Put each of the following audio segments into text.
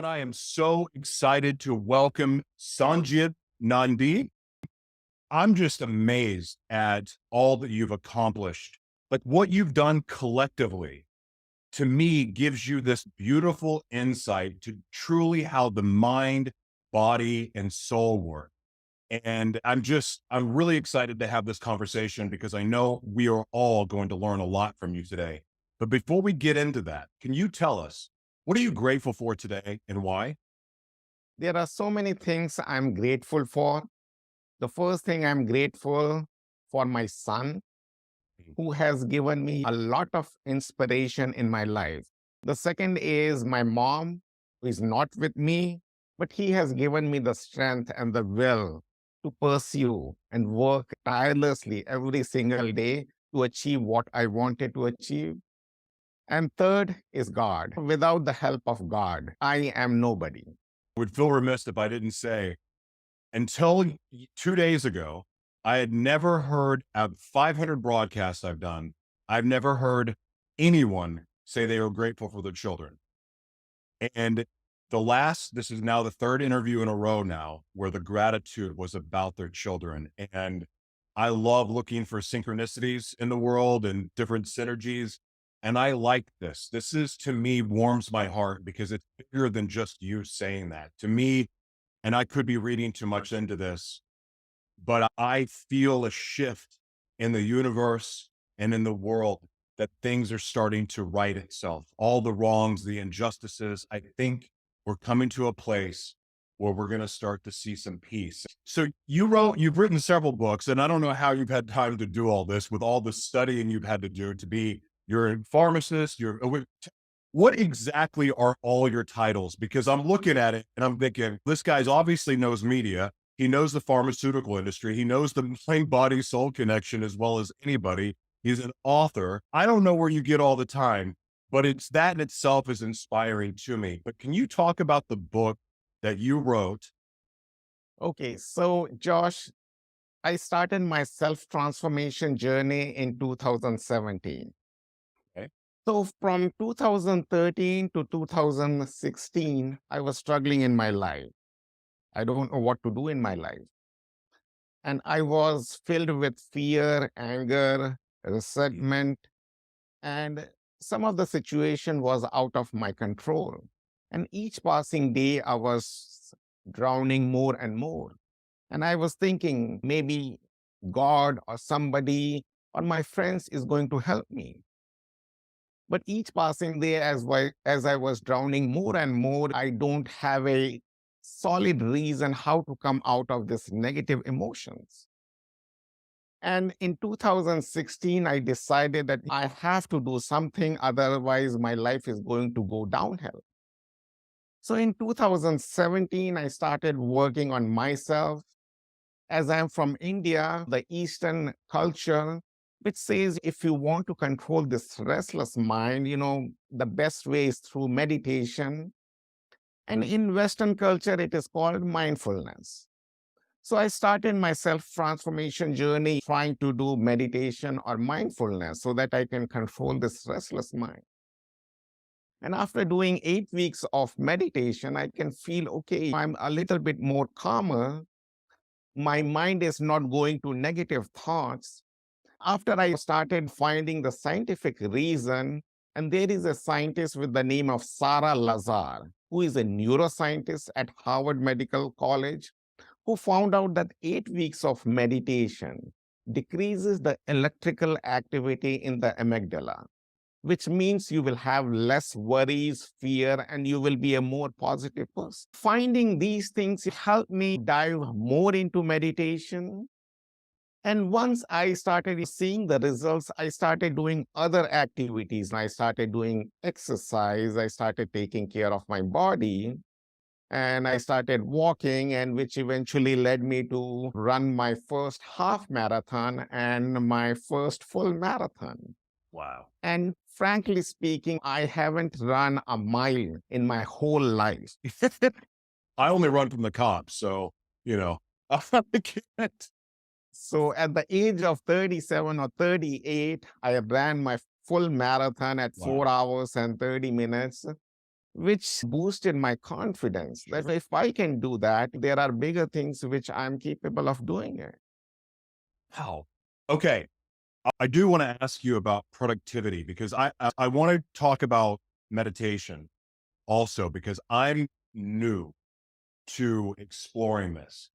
gentlemen, I am so excited to welcome Sanjib Nandi. I'm just amazed at all that you've accomplished. Like what you've done collectively, to me, gives you this beautiful insight to truly how the mind, body, and soul work. And I'm really excited to have this conversation because I know we are all going to learn a lot from you today. But before we get into that, can you tell us, what are you grateful for today and why? There are so many things I'm grateful for. The first thing I'm grateful for my son, who has given me a lot of inspiration in my life. The second is my mom, who is not with me, but he has given me the strength and the will to pursue and work tirelessly every single day to achieve what I wanted to achieve. And third is God. Without the help of God, I am nobody. Would feel remiss if I didn't say, until 2 days ago, I had never heard of 500 broadcasts I've done. I've never heard anyone say they were grateful for their children. And this is now the third interview in a row now where the gratitude was about their children. And I love looking for synchronicities in the world and different synergies. And I like this. This is, to me, warms my heart because it's bigger than just you saying that. To me, and I could be reading too much into this, but I feel a shift in the universe and in the world that things are starting to right itself. All the wrongs, the injustices, I think we're coming to a place where we're going to start to see some peace. So you've written several books, and I don't know how you've had time to do all this with all the studying you've had to do to be, you're a pharmacist, what exactly are all your titles? Because I'm looking at it and I'm thinking, this guy's obviously knows media. He knows the pharmaceutical industry. He knows the mind body soul connection as well as anybody. He's an author. I don't know where you get all the time, but it's that in itself is inspiring to me. But can you talk about the book that you wrote? Okay, so Josh, I started my self transformation journey in 2017. Okay. So from 2013 to 2016, I was struggling in my life. I don't know what to do in my life. And I was filled with fear, anger, resentment, and some of the situation was out of my control. And each passing day, I was drowning more and more. And I was thinking maybe God or somebody or my friends is going to help me. But each passing day, as I was drowning more and more, I don't have a solid reason how to come out of this negative emotions. And in 2016, I decided that I have to do something, otherwise my life is going to go downhill. So in 2017, I started working on myself. As I'm from India, the Eastern culture, which says if you want to control this restless mind, the best way is through meditation. And in Western culture, it is called mindfulness. So I started my self transformation journey trying to do meditation or mindfulness so that I can control this restless mind. And after doing 8 weeks of meditation, I can feel okay, I'm a little bit more calmer. My mind is not going to negative thoughts. After I started finding the scientific reason, and there is a scientist with the name of Sarah Lazar, who is a neuroscientist at Harvard Medical College, who found out that 8 weeks of meditation decreases the electrical activity in the amygdala, which means you will have less worries, fear, and you will be a more positive person. Finding these things helped me dive more into meditation. And once I started seeing the results, I started doing other activities. I started doing exercise. I started taking care of my body. And I started walking, and which eventually led me to run my first half marathon and my first full marathon. Wow. And frankly speaking, I haven't run a mile in my whole life. I only run from the cops. So, you know, I can't. So at the age of 37 or 38, I ran my full marathon at Wow. 4 hours and 30 minutes. which boosted my confidence that if I can do that, there are bigger things which I'm capable of doing it. Wow. Okay. I do want to ask you about productivity because I want to talk about meditation also because I'm new to exploring this.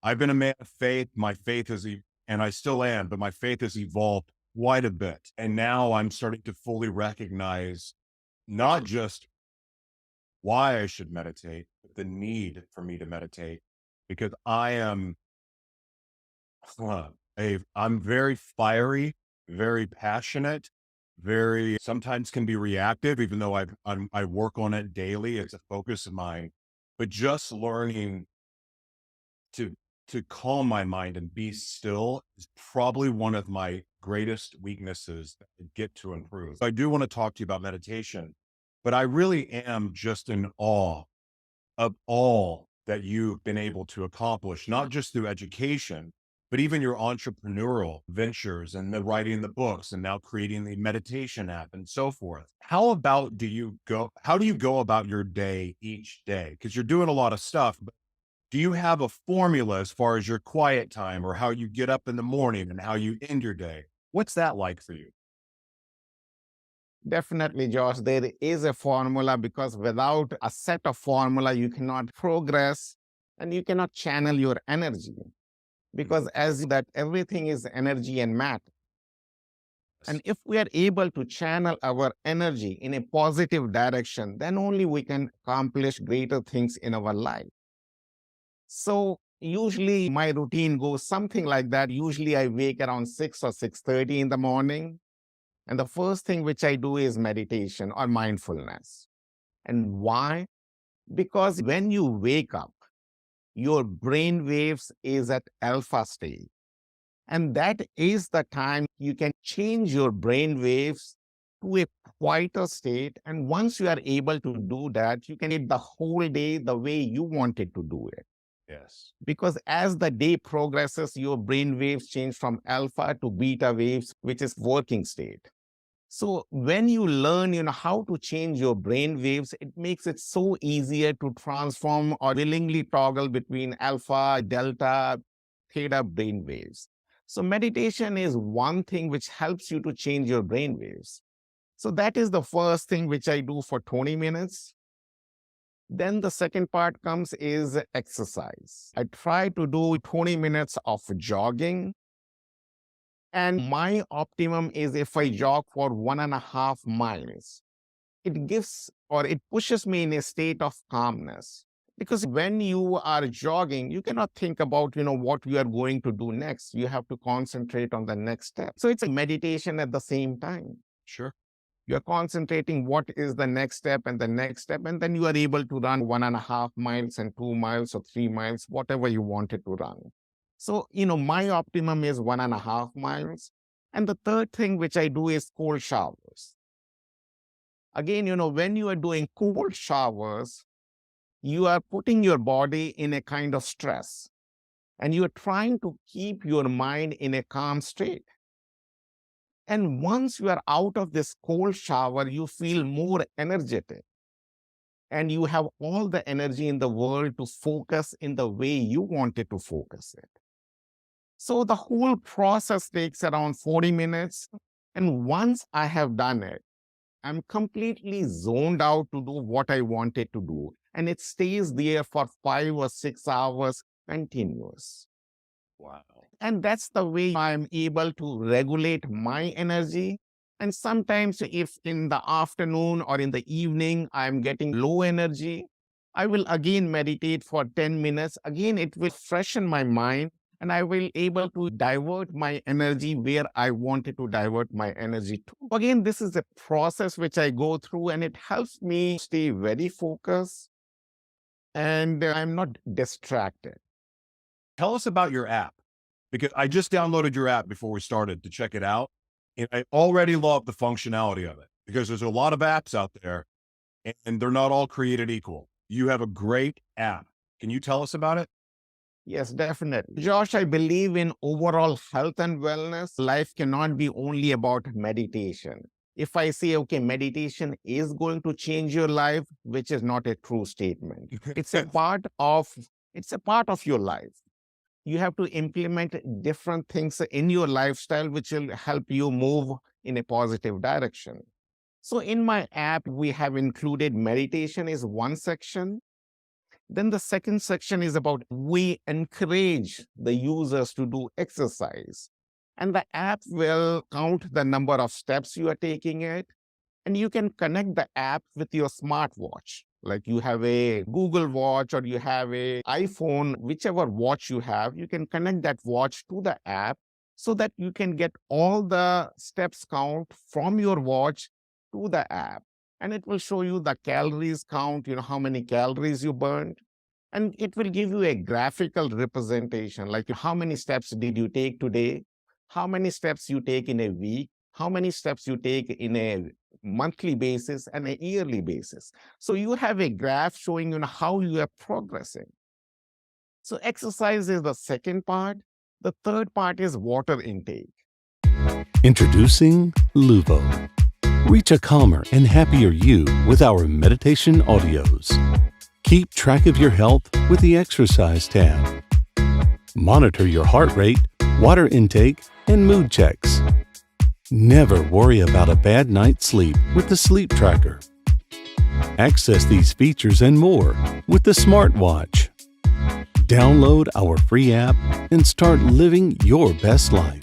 I've been a man of faith. My faith has, and I still am, but my faith has evolved quite a bit. And now I'm starting to fully recognize not just why I should meditate, but the need for me to meditate because I am I'm very fiery, very passionate, very sometimes can be reactive, even though I work on it daily. It's a focus of mine. But just learning to to calm my mind and be still is probably one of my greatest weaknesses that I get to improve. I do want to talk to you about meditation, but I really am just in awe of all that you've been able to accomplish, not just through education, but even your entrepreneurial ventures and the writing the books and now creating the meditation app and so forth. How do you go about your day each day? Because you're doing a lot of stuff, but do you have a formula as far as your quiet time or how you get up in the morning and how you end your day? What's that like for you? Definitely, Josh, there is a formula because without a set of formula, you cannot progress and you cannot channel your energy because as that everything is energy and matter. And if we are able to channel our energy in a positive direction, then only we can accomplish greater things in our life. So usually my routine goes something like that. Usually I wake around 6 or 6:30 in the morning. And the first thing which I do is meditation or mindfulness. And why? Because when you wake up, your brain waves is at alpha stage. And that is the time you can change your brain waves to a quieter state. And once you are able to do that, you can get the whole day the way you wanted to do it. Yes. Because as the day progresses, your brain waves change from alpha to beta waves, which is working state. So when you learn, how to change your brain waves, it makes it so easier to transform or willingly toggle between alpha, delta, theta brain waves. So meditation is one thing which helps you to change your brain waves. So that is the first thing which I do for 20 minutes. Then the second part comes is exercise. I try to do 20 minutes of jogging. And my optimum is if I jog for 1.5 miles. It gives or it pushes me in a state of calmness. Because when you are jogging, you cannot think about, what you are going to do next. You have to concentrate on the next step. So it's a meditation at the same time. Sure. You're concentrating what is the next step and the next step, and then you are able to run 1.5 miles and 2 miles or 3 miles, whatever you wanted to run. So, my optimum is 1.5 miles. And the third thing which I do is cold showers. Again, when you are doing cold showers, you are putting your body in a kind of stress and you are trying to keep your mind in a calm state. And once you are out of this cold shower, you feel more energetic and you have all the energy in the world to focus in the way you wanted to focus it. So the whole process takes around 40 minutes. And once I have done it, I'm completely zoned out to do what I wanted to do. And it stays there for 5 or 6 hours continuous. Wow. And that's the way I'm able to regulate my energy. And sometimes, if in the afternoon or in the evening I'm getting low energy, I will again meditate for 10 minutes. Again, it will freshen my mind and I will able to divert my energy where I wanted to divert my energy to. Again, this is a process which I go through and it helps me stay very focused and I'm not distracted. Tell us about your app because I just downloaded your app before we started to check it out. And I already love the functionality of it because there's a lot of apps out there and they're not all created equal. You have a great app. Can you tell us about it? Yes, definitely. Josh, I believe in overall health and wellness. Life cannot be only about meditation. If I say, okay, meditation is going to change your life, which is not a true statement. It's a part of your life. You have to implement different things in your lifestyle, which will help you move in a positive direction. So in my app, we have included meditation is one section. Then the second section is about we encourage the users to do exercise. And the app will count the number of steps you are taking it. And you can connect the app with your smartwatch. Like you have a Google Watch or you have a iPhone, whichever watch you have, you can connect that watch to the app so that you can get all the steps count from your watch to the app. And it will show you the calories count, how many calories you burned. And it will give you a graphical representation, like how many steps did you take today, how many steps you take in a week, how many steps you take in a monthly basis and a yearly basis. So you have a graph showing how you are progressing. So exercise is the second part. The third part is water intake. Introducing Luvo. Reach a calmer and happier you with our meditation audios. Keep track of your health with the exercise tab. Monitor your heart rate, water intake, and mood checks. Never worry about a bad night's sleep with the sleep tracker. Access these features and more with the smartwatch. Download our free app and start living your best life.